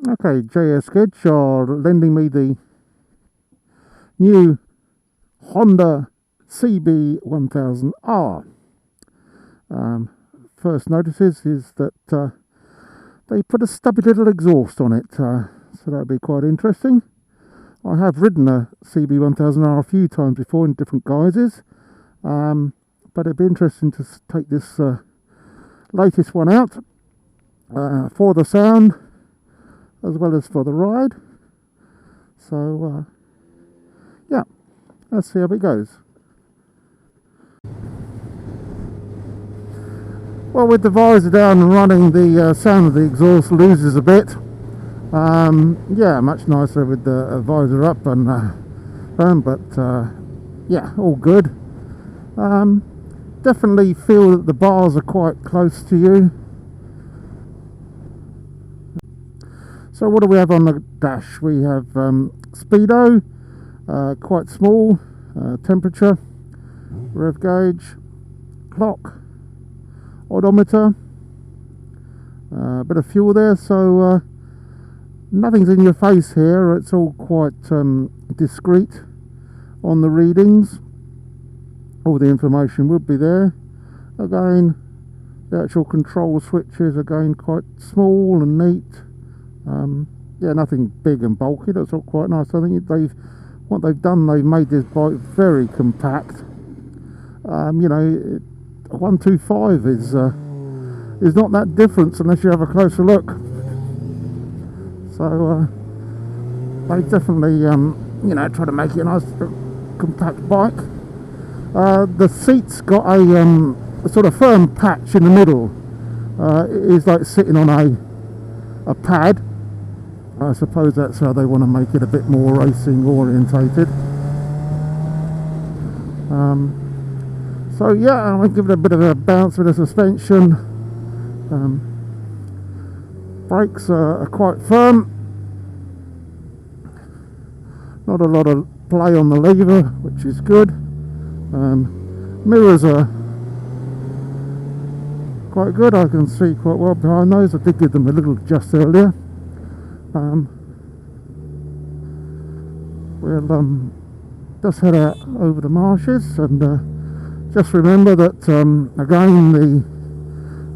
Okay, Gedges are lending me the new Honda CB1000R. First notices is that they put a stubby little exhaust on it, so that'll be quite interesting. I have ridden a CB1000R a few times before in different guises, but it'd be interesting to take this latest one out for the sound as well as for the ride. So yeah, let's see how it goes. Well, with the visor down and running, the sound of the exhaust loses a bit. Yeah, much nicer with the visor up and but yeah, all good. Definitely feel that the bars are quite close to you. So what do we have on the dash? We have speedo, quite small, temperature, rev gauge, clock, odometer, a bit of fuel there, so nothing's in your face here. It's all quite discreet on the readings. All the information would be there. Again, the actual control switches again quite small and neat. Yeah, nothing big and bulky. That's all quite nice. I think what they've done, they've made this bike very compact. You know, 125 is not that different unless you have a closer look. So they definitely you know, try to make it a nice compact bike. The seat's got a sort of firm patch in the middle. It is like sitting on a pad. I suppose that's how they want to make it a bit more racing orientated. So yeah, I'll give it a bit of a bounce with the suspension. Brakes are quite firm. Not a lot of play on the lever, which is good. Mirrors are quite good. I can see quite well behind those. I did give them a little adjust earlier. We'll just head out over the marshes and just remember that again the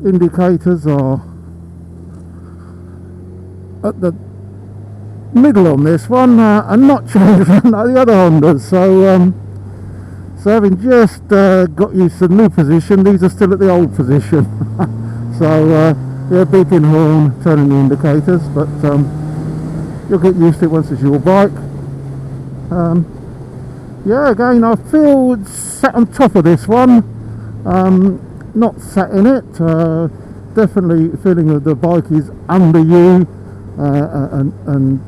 indicators are at the middle on this one and not changed like the other Hondas. So having just got used to the new position, these are still at the old position. So yeah, beeping horn, turning the indicators, but you'll get used to it once it's your bike. Yeah, again, I feel sat on top of this one, not sat in it. Definitely feeling that the bike is under you and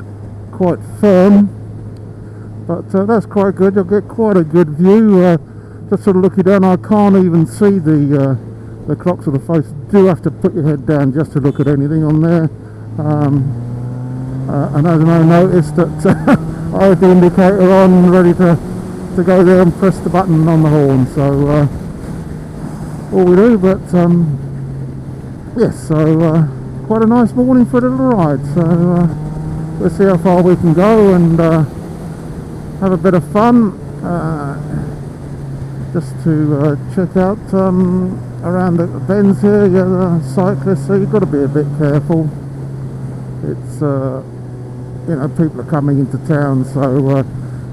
quite firm. But that's quite good. You'll get quite a good view. Just sort of looking down, I can't even see the clocks or the face. You do have to put your head down just to look at anything on there. And as I noticed that I had the indicator on, ready to go there and press the button on the horn. So all we do, but yes, so quite a nice morning for a little ride. So we'll see how far we can go and have a bit of fun. Just to check out around the bends here. Yeah, the cyclists, so you've got to be a bit careful. It's you know, people are coming into town, so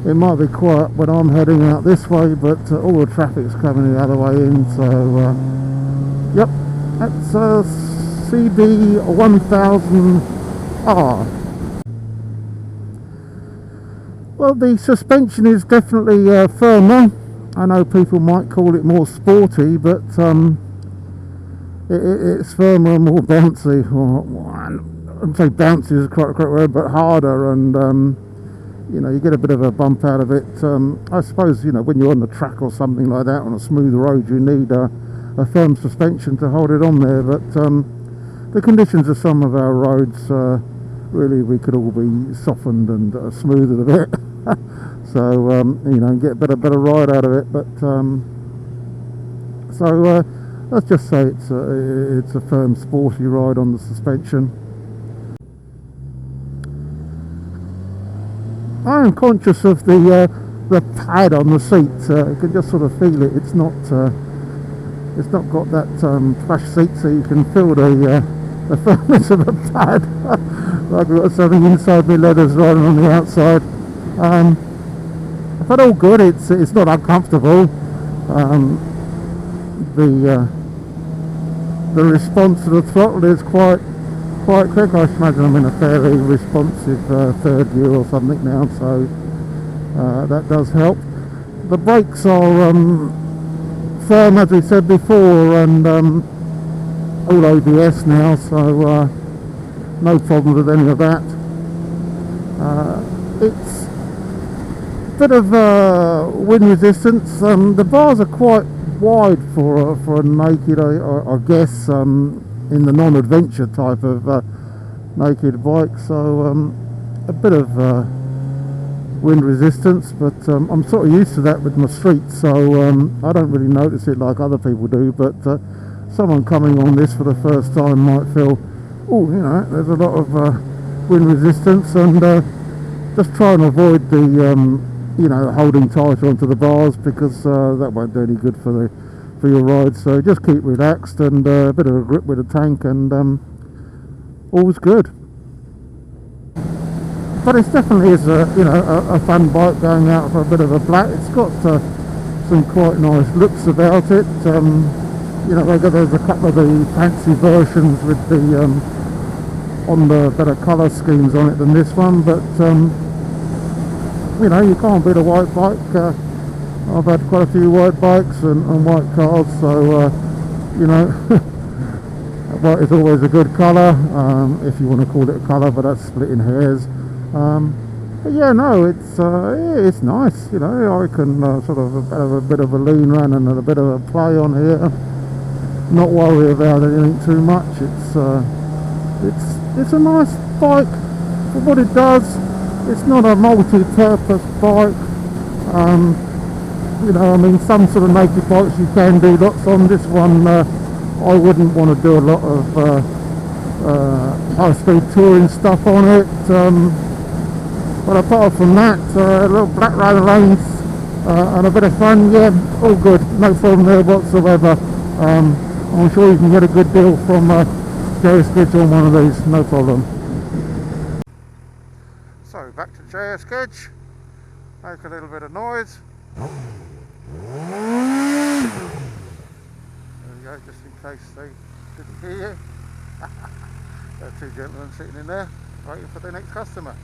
it might be quiet when I'm heading out this way, but all the traffic's coming the other way in. So yep, that's CB1000R. Well, the suspension is definitely firmer. I know people might call it more sporty, but it's firmer and more bouncy. I'd say bouncy is quite a correct word, but harder, and you know, you get a bit of a bump out of it. I suppose, you know, when you're on the track or something like that on a smooth road, you need a firm suspension to hold it on there. But the conditions of some of our roads, really, we could all be softened and smoothed a bit. So you know, get a better ride out of it. But so let's just say it's a firm, sporty ride on the suspension. I am conscious of the pad on the seat. You can just sort of feel it. It's not got that plush seat, so you can feel the firmness of the pad. Like I've got something inside my leathers rather than on the outside. But all good. It's not uncomfortable. The response to the throttle is quite quick. I imagine I'm in a fairly responsive third gear or something now, so that does help. The brakes are firm, as we said before, and all ABS now, so no problem with any of that. It's a bit of wind resistance. The bars are quite wide for a naked, I guess, in the non-adventure type of naked bike, so a bit of wind resistance, but I'm sort of used to that with my street, so I don't really notice it like other people do. But someone coming on this for the first time might feel, oh, you know, there's a lot of wind resistance, and just try and avoid the you know, holding tighter onto the bars, because that won't do any good for your ride. So just keep relaxed and a bit of a grip with the tank, and all's good. But it definitely is a fun bike going out for a bit of a black. It's got some quite nice looks about it. You know, there's a couple of the fancy versions with the on the better colour schemes on it than this one, but you know, you can't beat a white bike. I've had quite a few white bikes and white cars, so you know, white is always a good colour, if you want to call it a colour, but that's splitting hairs. But yeah, no, it's nice. You know, I can sort of have a bit of a lean run and a bit of a play on here, not worry about anything too much. It's a nice bike for what it does. It's not a multi-purpose bike. You know, I mean, some sort of naked bikes you can do lots on. This one, I wouldn't want to do a lot of high-speed touring stuff on it. But apart from that, a little black road lanes and a bit of fun, yeah, all good. No problem there whatsoever. I'm sure you can get a good deal from Gedges on one of these, no problem. So back to Gedges, make a little bit of noise. There we go, just in case they didn't hear you. There are two gentlemen sitting in there waiting for their next customer.